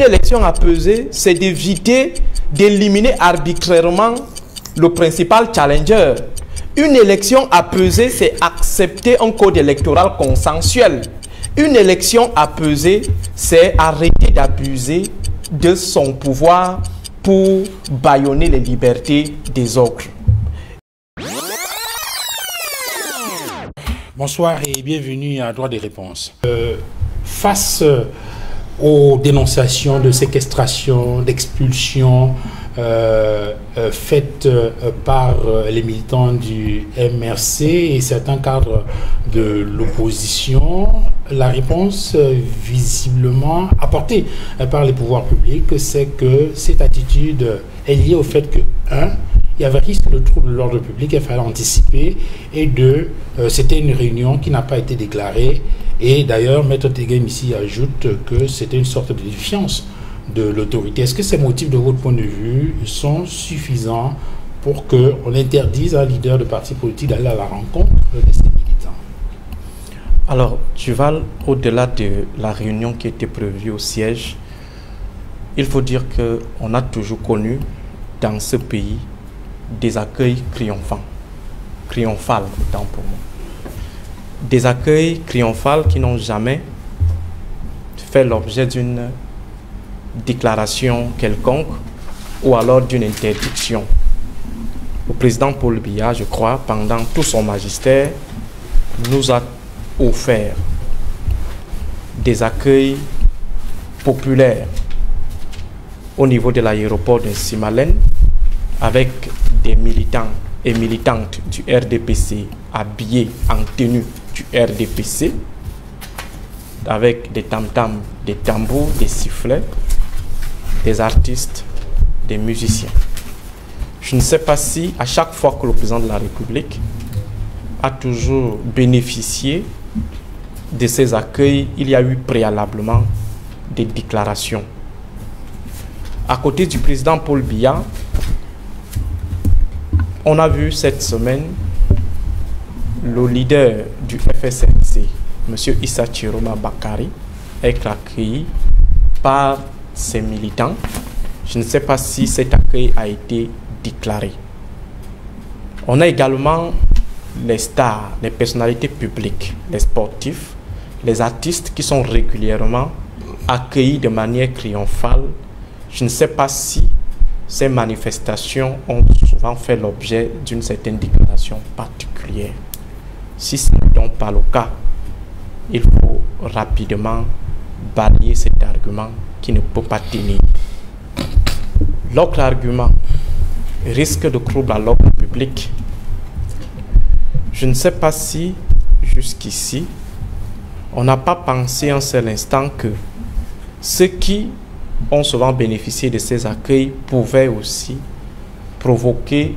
Une élection apaisée, c'est d'éviter d'éliminer arbitrairement le principal challenger. Une élection apaisée, c'est accepter un code électoral consensuel. Une élection apaisée, c'est arrêter d'abuser de son pouvoir pour bâillonner les libertés des autres. Bonsoir et bienvenue à Droit des réponses. Face aux dénonciations de séquestration, d'expulsion faites par les militants du MRC et certains cadres de l'opposition, la réponse visiblement apportée par les pouvoirs publics, c'est que cette attitude est liée au fait que, il y avait risque de trouble de l'ordre public, il fallait anticiper, et deux, c'était une réunion qui n'a pas été déclarée, et d'ailleurs, Maître Teguem ici ajoute que c'était une sorte de défiance de l'autorité. Est-ce que ces motifs, de votre point de vue, sont suffisants pour qu'on interdise à un leader de parti politique d'aller à la rencontre de ses militants? Alors, tu vas au-delà de la réunion qui était prévue au siège. Il faut dire qu'on a toujours connu dans ce pays des accueils triomphants, triomphales autant pour moi. Des accueils triomphales qui n'ont jamais fait l'objet d'une déclaration quelconque ou alors d'une interdiction. Le président Paul Biya, je crois, pendant tout son magistère, nous a offert des accueils populaires au niveau de l'aéroport de Simalène avec des militants et militantes du RDPC habillés en tenue du RDPC avec des tam-tams, des tambours, des sifflets, des artistes, des musiciens. Je ne sais pas si à chaque fois que le président de la République a toujours bénéficié de ces accueils, il y a eu préalablement des déclarations. À côté du président Paul Biya, on a vu cette semaine le leader du FSNC, M. Issa Chiroma Bakari, être accueilli par ses militants. Je ne sais pas si cet accueil a été déclaré. On a également les stars, les personnalités publiques, les sportifs, les artistes qui sont régulièrement accueillis de manière triomphale. Je ne sais pas si ces manifestations ont souvent fait l'objet d'une certaine déclaration particulière. Si ce n'est donc pas le cas, il faut rapidement balayer cet argument qui ne peut pas tenir. L'autre argument risque de trouble à l'ordre public. Je ne sais pas si, jusqu'ici, on n'a pas pensé un seul instant que ceux qui ont souvent bénéficié de ces accueils pouvaient aussi provoquer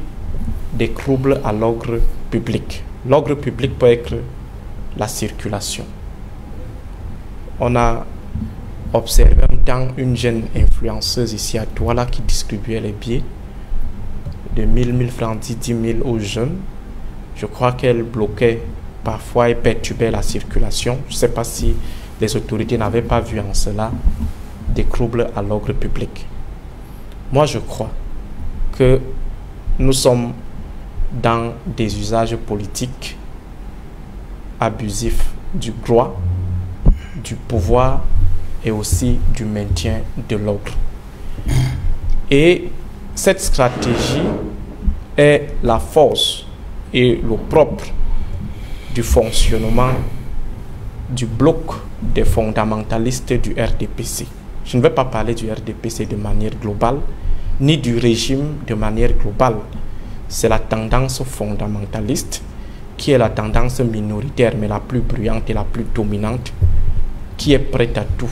des troubles à l'ordre public. L'ordre public peut être la circulation. On a observé un temps une jeune influenceuse ici à Douala qui distribuait les billets de 1000 francs, 10 000 aux jeunes. Je crois qu'elle bloquait parfois et perturbait la circulation. Je ne sais pas si les autorités n'avaient pas vu en cela des troubles à l'ordre public. Moi, je crois que nous sommes dans des usages politiques abusifs du droit, du pouvoir et aussi du maintien de l'ordre. Et cette stratégie est la force et le propre du fonctionnement du bloc des fondamentalistes du RDPC. Je ne vais pas parler du RDPC de manière globale, ni du régime de manière globale. C'est la tendance fondamentaliste qui est la tendance minoritaire, mais la plus bruyante et la plus dominante, qui est prête à tout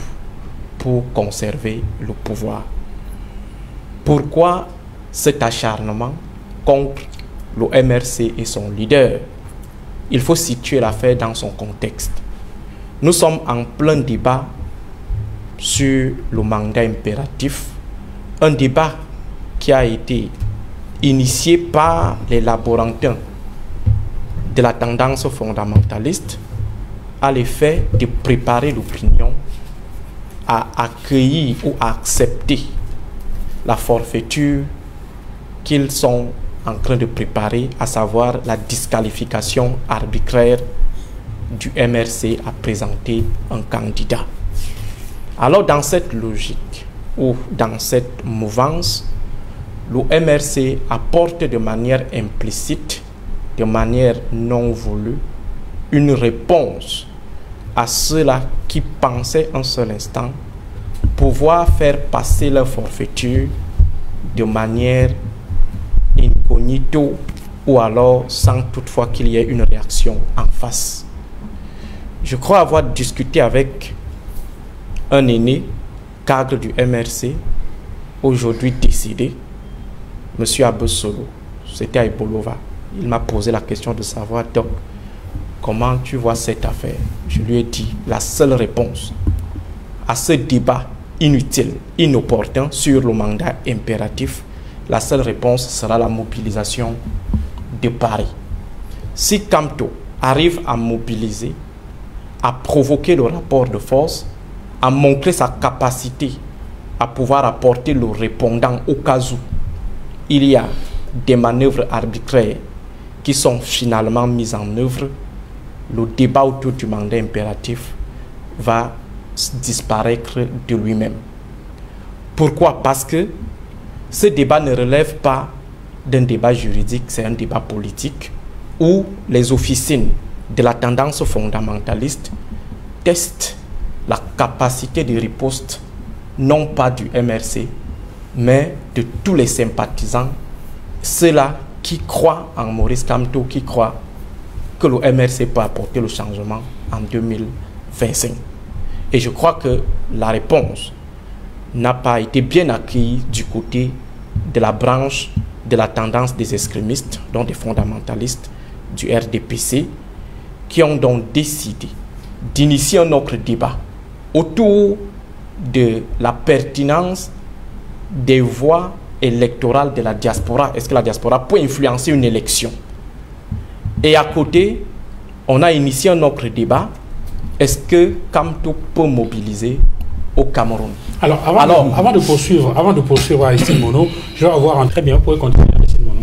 pour conserver le pouvoir. Pourquoi cet acharnement contre le MRC et son leader? Il faut situer l'affaire dans son contexte. Nous sommes en plein débat sur le mandat impératif, un débat qui a été initié par les laborantins de la tendance fondamentaliste à l'effet de préparer l'opinion à accueillir ou à accepter la forfaiture qu'ils sont en train de préparer, à savoir la disqualification arbitraire du MRC à présenter un candidat. Alors dans cette logique ou dans cette mouvance, le MRC apporte de manière implicite, de manière non voulue, une réponse à ceux-là qui pensaient un seul instant pouvoir faire passer leur forfaiture de manière incognito ou alors sans toutefois qu'il y ait une réaction en face. Je crois avoir discuté avec un aîné, cadre du MRC, aujourd'hui décédé, M. Abesolo, c'était à Ibolova. Il m'a posé la question de savoir, donc, comment tu vois cette affaire? Je lui ai dit, la seule réponse à ce débat inutile, inopportun sur le mandat impératif, la seule réponse sera la mobilisation de Paris. Si Kamto arrive à mobiliser, à provoquer le rapport de force, à montrer sa capacité à pouvoir apporter le répondant au cas où il y a des manœuvres arbitraires qui sont finalement mises en œuvre, le débat autour du mandat impératif va disparaître de lui-même. Pourquoi? Parce que ce débat ne relève pas d'un débat juridique, c'est un débat politique où les officines de la tendance fondamentaliste testent la capacité de riposte non pas du MRC, mais de tous les sympathisants, ceux-là qui croient en Maurice Kamto, qui croient que le MRC peut apporter le changement en 2025. Et je crois que la réponse n'a pas été bien accueillie du côté de la branche de la tendance des extrémistes, dont des fondamentalistes du RDPC, qui ont donc décidé d'initier un autre débat autour de la pertinence des voix électorales de la diaspora. Est-ce que la diaspora peut influencer une élection? Et à côté, on a initié un autre débat. Est-ce que Kamto peut mobiliser au Cameroun? Alors, avant de poursuivre Aristide Mono, je vais avoir un très bien, vous pouvez continuer Aristide Mono.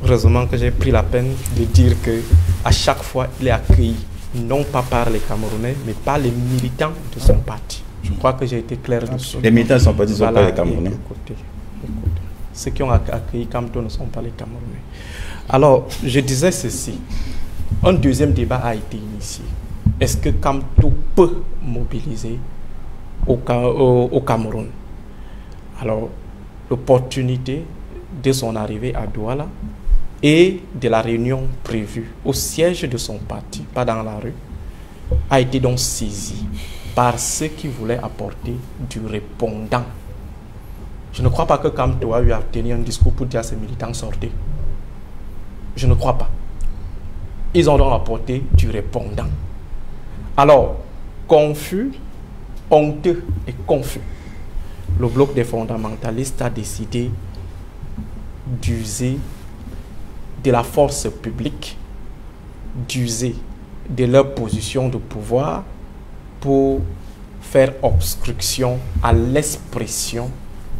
Heureusement que j'ai pris la peine de dire que à chaque fois, il est accueilli non pas par les Camerounais, mais par les militants de son parti. Je crois que j'ai été clair dessus. Les militants de son parti ne sont pas les Camerounais. Écoutez. Ceux qui ont accueilli Kamto ne sont pas les Camerounais. Alors, je disais ceci. Un deuxième débat a été initié. Est-ce que Kamto peut mobiliser au Cameroun? Alors, l'opportunité de son arrivée à Douala et de la réunion prévue au siège de son parti, pas dans la rue, a été donc saisie par ceux qui voulaient apporter du répondant. Je ne crois pas que Kamto a eu à tenir un discours pour dire à ses militants sortez. Je ne crois pas. Ils ont donc apporté du répondant. Alors, confus, honteux et confus, le bloc des fondamentalistes a décidé d'user de la force publique, d'user de leur position de pouvoir pour faire obstruction à l'expression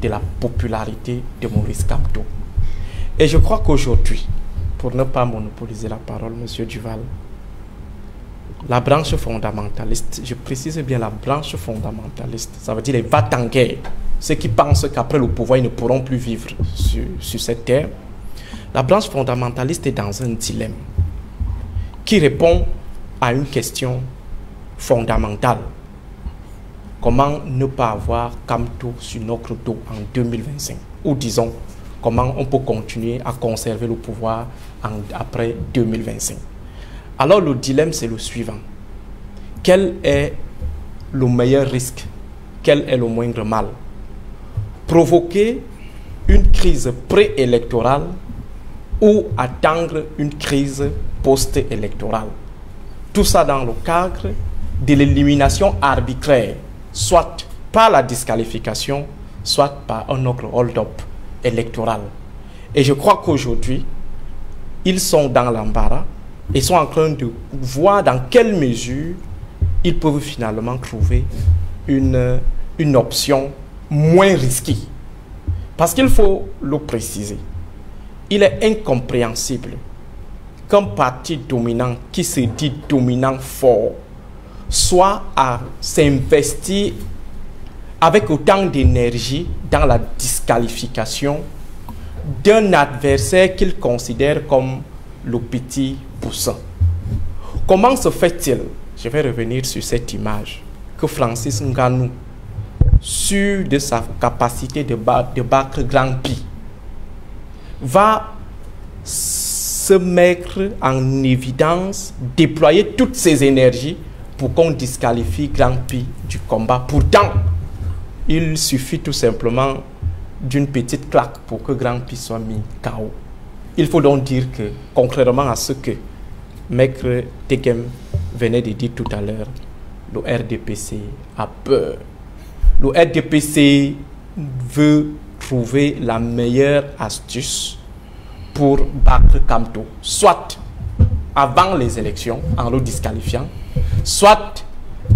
de la popularité de Maurice Kamto. Et je crois qu'aujourd'hui, pour ne pas monopoliser la parole, M. Duval, la branche fondamentaliste, je précise bien la branche fondamentaliste, ça veut dire les va-t-en-guerre, ceux qui pensent qu'après le pouvoir, ils ne pourront plus vivre sur cette terre. La branche fondamentaliste est dans un dilemme qui répond à une question fondamentale. Comment ne pas avoir Kamto sur notre dos en 2025? Ou disons, comment on peut continuer à conserver le pouvoir après 2025? Alors le dilemme, c'est le suivant. Quel est le meilleur risque? Quel est le moindre mal? Provoquer une crise préélectorale ou attendre une crise post-électorale? Tout ça dans le cadre de l'élimination arbitraire, soit par la disqualification, soit par un autre hold-up électoral. Et je crois qu'aujourd'hui, ils sont dans l'embarras et sont en train de voir dans quelle mesure ils peuvent finalement trouver une option moins risquée. Parce qu'il faut le préciser. Il est incompréhensible qu'un parti dominant qui se dit dominant fort soit à s'investir avec autant d'énergie dans la disqualification d'un adversaire qu'il considère comme le petit poussin. Comment se fait-il, je vais revenir sur cette image, que Francis Ngannou, sûr de sa capacité de battre Grand Pi, va se mettre en évidence, déployer toutes ses énergies pour qu'on disqualifie Grand Pi du combat. Pourtant, il suffit tout simplement d'une petite claque pour que Grand Pi soit mis KO. Il faut donc dire que, contrairement à ce que Maître Tegem venait de dire tout à l'heure, le RDPC a peur. Le RDPC veut trouver la meilleure astuce pour battre Kamto, soit avant les élections en le disqualifiant, soit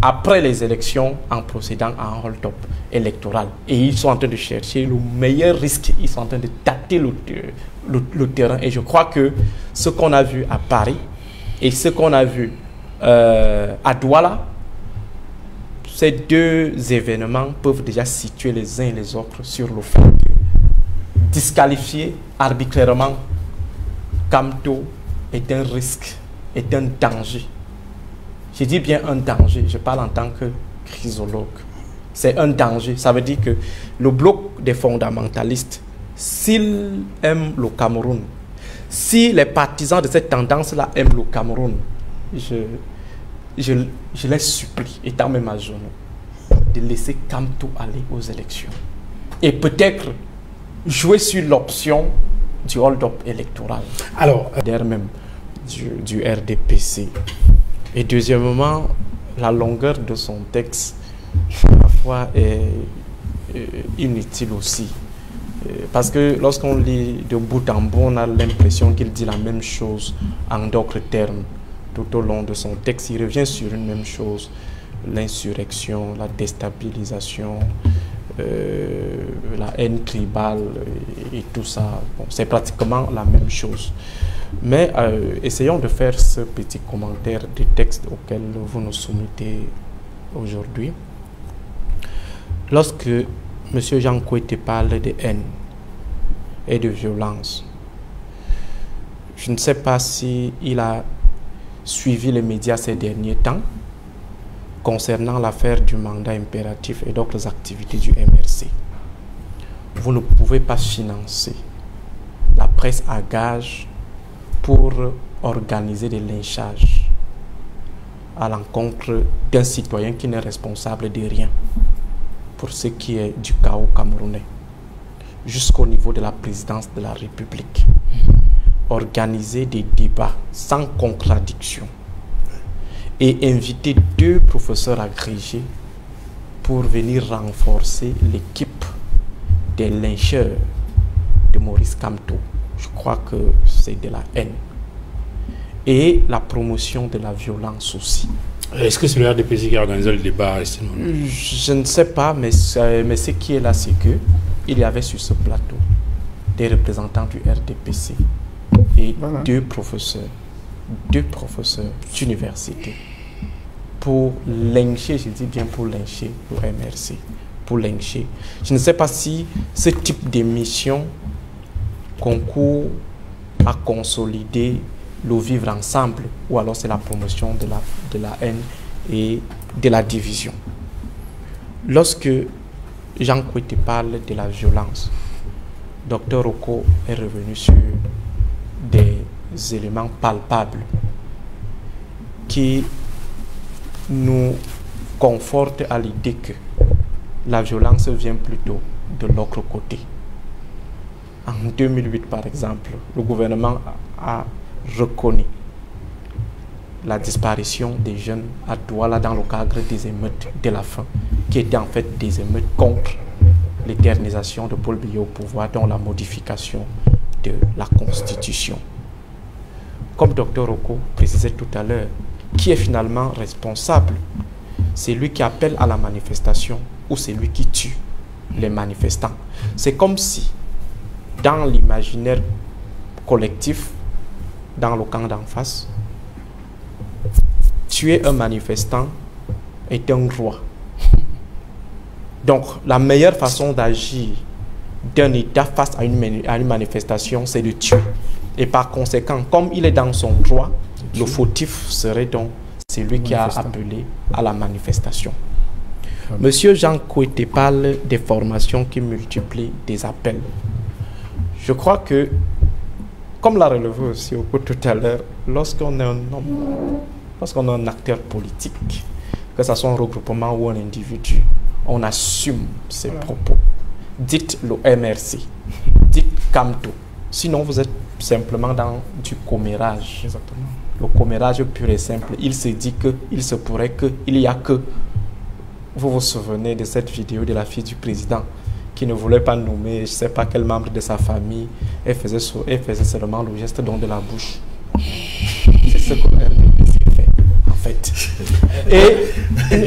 après les élections en procédant à un hold-up électoral. Et ils sont en train de chercher le meilleur risque, ils sont en train de tâter le terrain. Et je crois que ce qu'on a vu à Paris et ce qu'on a vu à Douala, ces deux événements peuvent déjà situer les uns et les autres sur le fait que disqualifier arbitrairement Kamto est un risque, est un danger. Je dis bien un danger, je parle en tant que chrysologue. C'est un danger, ça veut dire que le bloc des fondamentalistes, s'ils aiment le Cameroun, si les partisans de cette tendance-là aiment le Cameroun, je les supplie, étant même à genoux, de laisser Kamto aller aux élections. Et peut-être jouer sur l'option du hold-up électoral. Alors, même du RDPC. Et deuxièmement, la longueur de son texte, parfois, est inutile aussi. Parce que lorsqu'on lit de bout en bout, on a l'impression qu'il dit la même chose en d'autres termes. Tout au long de son texte, il revient sur une même chose, l'insurrection, la déstabilisation, la haine tribale et tout ça. Bon, c'est pratiquement la même chose. Mais essayons de faire ce petit commentaire du texte auquel vous nous soumettez aujourd'hui. Lorsque M. Jean Kouete parle de haine et de violence, je ne sais pas s'il a suivi les médias ces derniers temps concernant l'affaire du mandat impératif et d'autres activités du MRC. Vous ne pouvez pas financer la presse à gage pour organiser des lynchages à l'encontre d'un citoyen qui n'est responsable de rien pour ce qui est du chaos camerounais, jusqu'au niveau de la présidence de la République. Organiser des débats sans contradiction et inviter 2 professeurs agrégés pour venir renforcer l'équipe des lyncheurs de Maurice Kamto. Je crois que c'est de la haine. Et la promotion de la violence aussi. Est-ce que c'est le RDPC qui a organisé le débat? Je ne sais pas, mais ce qui est là, c'est qu'il y avait sur ce plateau des représentants du RDPC et voilà. deux professeurs d'université pour lyncher, je dis bien pour lyncher le MRC, pour lyncher. Je ne sais pas si ce type d'émission concourt à consolider le vivre ensemble ou alors c'est la promotion de la haine et de la division. Lorsque Jean Kouete parle de la violence, Dr Oko est revenu sur des éléments palpables qui nous confortent à l'idée que la violence vient plutôt de l'autre côté. En 2008, par exemple, le gouvernement a reconnu la disparition des jeunes à Douala dans le cadre des émeutes de la faim, qui étaient en fait des émeutes contre l'éternisation de Paul Biya au pouvoir, dont la modification de la Constitution. Comme Dr Oko précisait tout à l'heure, qui est finalement responsable? c'est lui qui appelle à la manifestation ou c'est lui qui tue les manifestants. C'est comme si, dans l'imaginaire collectif, dans le camp d'en face, tuer un manifestant est un roi. Donc, la meilleure façon d'agir d'un État face à une manifestation, c'est de tuer. Et par conséquent, comme il est dans son droit, le fautif serait donc celui qui a appelé à la manifestation. Monsieur Jean Kouété parle des formations qui multiplient des appels. Je crois que, comme l'a relevé aussi au cours tout à l'heure, lorsqu'on est un homme, lorsqu'on est un acteur politique, que ce soit un regroupement ou un individu, on assume ses propos. Dites le MRC, dites Camto. Sinon, vous êtes simplement dans du commérage. Exactement. Le commérage pur et simple. Il se dit qu'il se pourrait qu'il y a que... Vous vous souvenez de cette vidéo de la fille du président qui ne voulait pas nommer, je ne sais pas quel membre de sa famille, elle faisait seulement le geste don de la bouche. C'est ce que MRC fait, en fait. Et...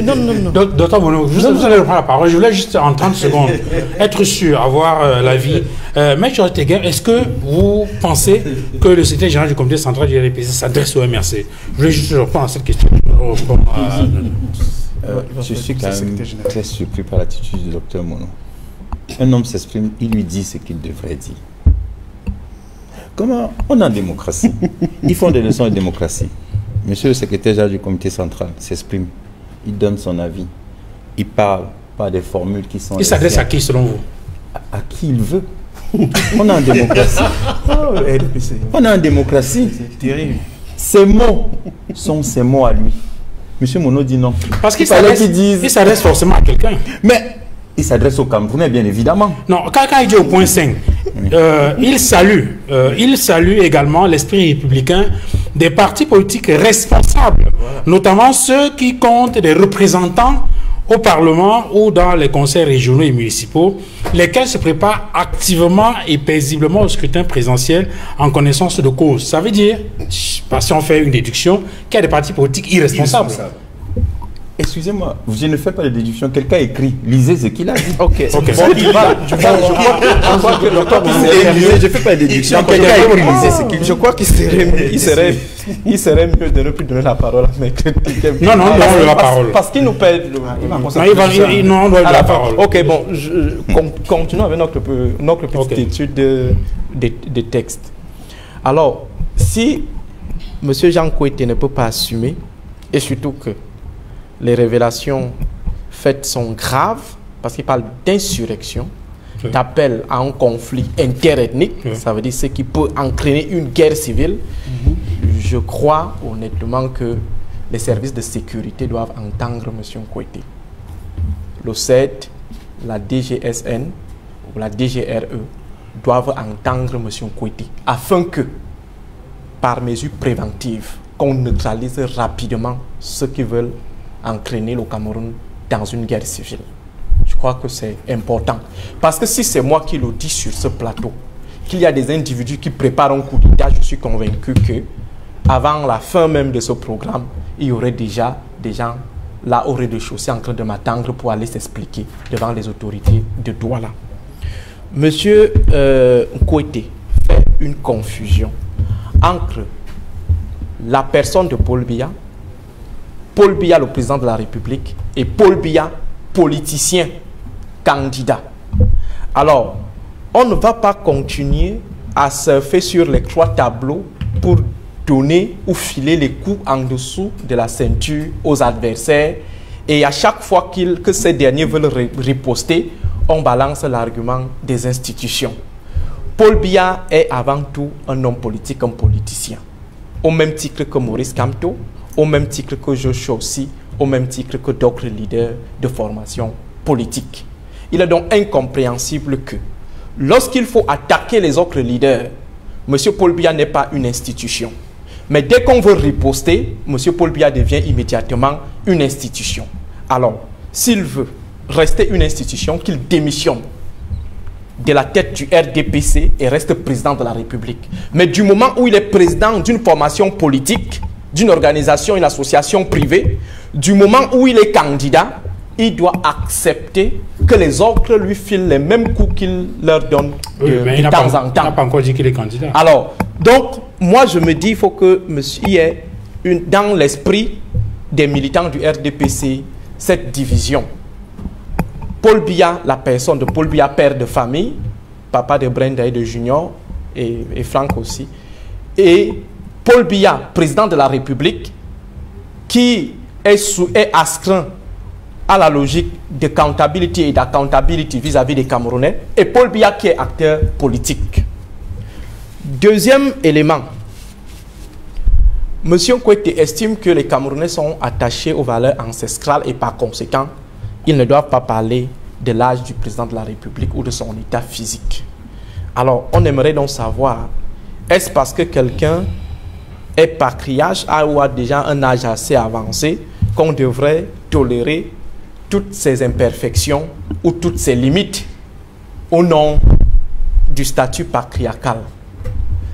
Non. Docteur Bono, vous allez reprendre la parole. Je voulais juste en 30 secondes être sûr, avoir l'avis. Maître Ortega, est-ce que vous pensez que le secrétaire général du comité central du RDPC s'adresse au MRC? Je voulais juste reprendre à cette question. Je suis quand même très surpris par l'attitude du docteur Mono. Un homme s'exprime, il lui dit ce qu'il devrait dire. Comment on est en démocratie? Ils font des leçons de démocratie. Monsieur le secrétaire général du comité central s'exprime, il donne son avis, il parle par des formules qui sont... Il s'adresse à qui selon vous? À qui il veut. On est en démocratie. On est en démocratie. C'est terrible. Ces mots sont ses mots à lui. Monsieur Mono dit non. Parce qu'il s'adresse forcément à quelqu'un. Mais il s'adresse aux Camerounais, bien évidemment. Non, quand il dit au point 5, il salue également l'esprit républicain des partis politiques responsables, notamment ceux qui comptent des représentants au Parlement ou dans les conseils régionaux et municipaux, lesquels se préparent activement et paisiblement au scrutin présidentiel en connaissance de cause. Ça veut dire, si on fait une déduction, qu'il y a des partis politiques irresponsables. Excusez-moi, je ne fais pas de déduction. Quelqu'un écrit, lisez ce qu'il a dit. Ok. Je ne fais pas de déduction. Quelqu'un écrit, lisez ce qu'il dit. Je crois qu'il serait mieux de ne plus donner la parole à mes critiques. Non, la parole. Parce qu'il nous perd. Non, on doit la parole. Ok, bon, continuons avec notre petite étude de texte. Alors, si M. Jean Kouété ne peut pas assumer, et surtout que les révélations faites sont graves, parce qu'il parle d'insurrection, d'appel à un conflit interethnique, ça veut dire ce qui peut entraîner une guerre civile. Je crois honnêtement que les services de sécurité doivent entendre M. Kouété. Le CED, la DGSN ou la DGRE doivent entendre M. Kouété afin que, par mesure préventive, qu'on neutralise rapidement ceux qui veulent entraîner le Cameroun dans une guerre civile. Je crois que c'est important. Parce que si c'est moi qui le dis sur ce plateau, qu'il y a des individus qui préparent un coup d'État, je suis convaincu que avant la fin même de ce programme, il y aurait déjà des gens là au rez-de-chaussée en train de m'attendre pour aller s'expliquer devant les autorités de Douala. Monsieur Kouété fait une confusion entre la personne de Paul Biya, le président de la République, et Paul Biya, politicien, candidat. Alors, on ne va pas continuer à surfer sur les trois tableaux pour donner ou filer les coups en dessous de la ceinture aux adversaires. Et à chaque fois que ces derniers veulent riposter, on balance l'argument des institutions. Paul Biya est avant tout un homme politique, un politicien. Au même titre que Maurice Kamto, au même titre que Joshua aussi, au même titre que d'autres leaders de formation politique. Il est donc incompréhensible que, lorsqu'il faut attaquer les autres leaders, M. Paul Biya n'est pas une institution. Mais dès qu'on veut riposter, M. Paul Biya devient immédiatement une institution. Alors, s'il veut rester une institution, qu'il démissionne de la tête du RDPC et reste président de la République. Mais du moment où il est président d'une formation politique, d'une organisation, une association privée, Du moment où il est candidat, il doit accepter que les autres lui filent les mêmes coups qu'il leur donne de temps en temps. Il n'a pas encore dit qu'il est candidat. Alors, donc, moi je me dis, il faut que monsieur, il y ait dans l'esprit des militants du RDPC, cette division. Paul Biya, la personne de Paul Biya, père de famille, papa de Brenda et de Junior, et Franck aussi, et Paul Biya, président de la République, qui est astreint à la logique de accountability et d'accountability vis-à-vis des Camerounais, et Paul Biya qui est acteur politique. Deuxième élément, M. Nkwete estime que les Camerounais sont attachés aux valeurs ancestrales et par conséquent, ils ne doivent pas parler de l'âge du président de la République ou de son état physique. Alors, on aimerait donc savoir, est-ce parce que quelqu'un est patriarche ou a déjà un âge assez avancé qu'on devrait tolérer toutes ces imperfections ou toutes ces limites au nom du statut patriarcal?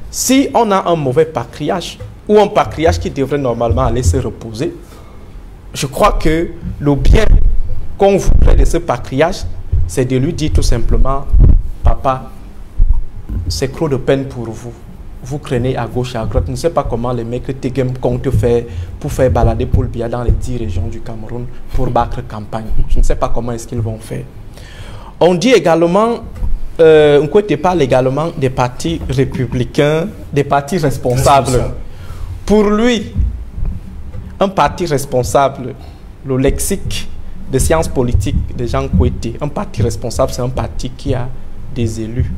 Si on a un mauvais patriarche ou un patriarche qui devrait normalement aller se reposer, je crois que le bien qu'on voudrait de ce patriarche, c'est de lui dire tout simplement, papa, c'est trop de peine pour vous. Vous craignez à gauche et à droite. Je ne sais pas comment les mecs comptent faire pour faire balader Paul Biya dans les 10 régions du Cameroun pour battre campagne. Je ne sais pas comment est-ce qu'ils vont faire. On dit également, Nkwete parle également des partis républicains, des partis responsables. Pour lui, un parti responsable, le lexique de sciences politiques de Jean Nkwete, un parti responsable, c'est un parti qui a des élus.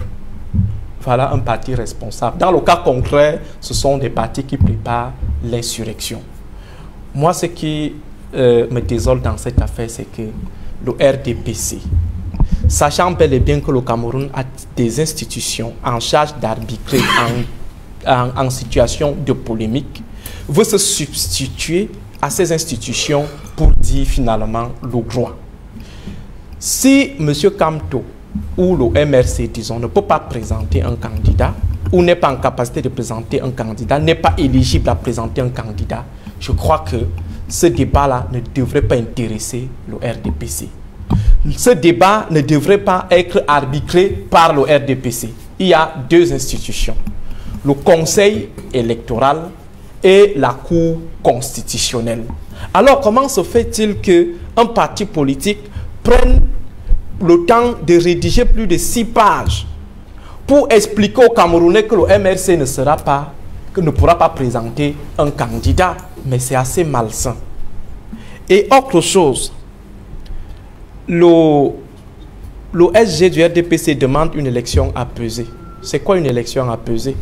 Voilà un parti responsable. Dans le cas concret, ce sont des partis qui préparent l'insurrection. Moi, ce qui me désole dans cette affaire, c'est que le RDPC, sachant bel et bien que le Cameroun a des institutions en charge d'arbitrer en situation de polémique, veut se substituer à ces institutions pour dire finalement le droit. Si M. Kamto ou le MRC, disons, ne peut pas présenter un candidat, ou n'est pas en capacité de présenter un candidat, n'est pas éligible à présenter un candidat, je crois que ce débat-là ne devrait pas intéresser le RDPC. Ce débat ne devrait pas être arbitré par le RDPC. Il y a deux institutions, le Conseil électoral et la Cour constitutionnelle. Alors, comment se fait-il qu'un parti politique prenne le temps de rédiger plus de 6 pages pour expliquer aux Camerounais que le MRC ne pourra pas présenter un candidat? Mais c'est assez malsain. Et autre chose, le SG du RDPC demande une élection apaisée. C'est quoi une élection apaisée?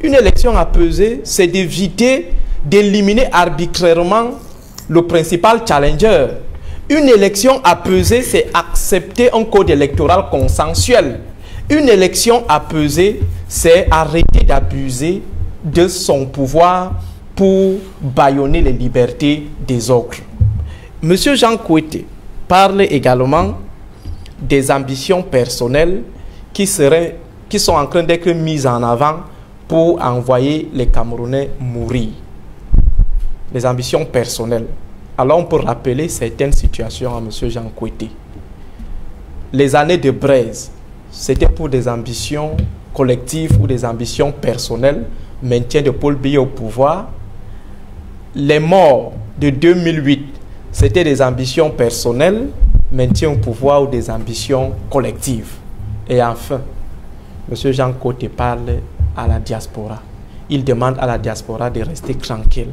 Une élection apaisée, c'est d'éliminer arbitrairement le principal challenger. Une élection apaisée, c'est accepter un code électoral consensuel. Une élection apaisée, c'est arrêter d'abuser de son pouvoir pour bâillonner les libertés des autres. Monsieur Jean Nkwete parle également des ambitions personnelles qui sont en train d'être mises en avant pour envoyer les Camerounais mourir. Les ambitions personnelles. Alors on peut rappeler certaines situations à M. Jean Nkwete. Les années de Braise, c'était pour des ambitions collectives ou des ambitions personnelles, maintien de Paul Biya au pouvoir. Les morts de 2008, c'était des ambitions personnelles, maintien au pouvoir ou des ambitions collectives. Et enfin, M. Jean Nkwete parle à la diaspora. Il demande à la diaspora de rester tranquille.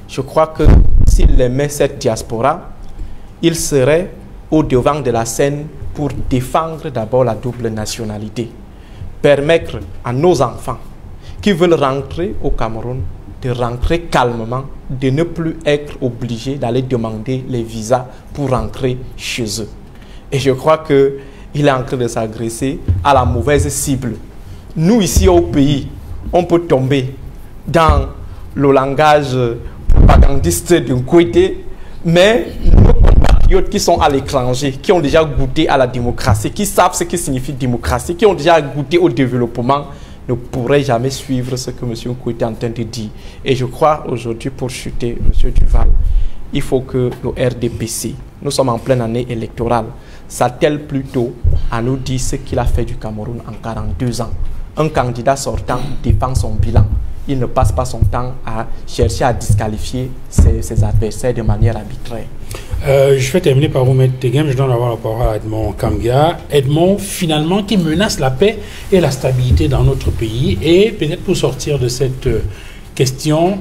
Je crois que s'il aimait cette diaspora, il serait au devant de la scène pour défendre d'abord la double nationalité. Permettre à nos enfants qui veulent rentrer au Cameroun de rentrer calmement, de ne plus être obligés d'aller demander les visas pour rentrer chez eux. Et je crois qu'il est en train de s'agresser à la mauvaise cible. Nous, ici au pays, on peut tomber dans le langage propagandiste de Nkwete, mais nos compatriotes qui sont à l'étranger, qui ont déjà goûté à la démocratie, qui savent ce que signifie démocratie, qui ont déjà goûté au développement, ne pourraient jamais suivre ce que M. Nkwete est en train de dire. Et je crois aujourd'hui, pour chuter, M. Duval, il faut que le RDPC, nous sommes en pleine année électorale, s'attelle plutôt à nous dire ce qu'il a fait du Cameroun en 42 ans. Un candidat sortant défend son bilan. Il ne passe pas son temps à chercher à disqualifier ses adversaires de manière arbitraire. Je vais terminer par vous mettre Tegem. Je donne d'abord la parole à Edmond Kamga. Edmond, finalement, qui menace la paix et la stabilité dans notre pays. Et peut-être pour sortir de cette question,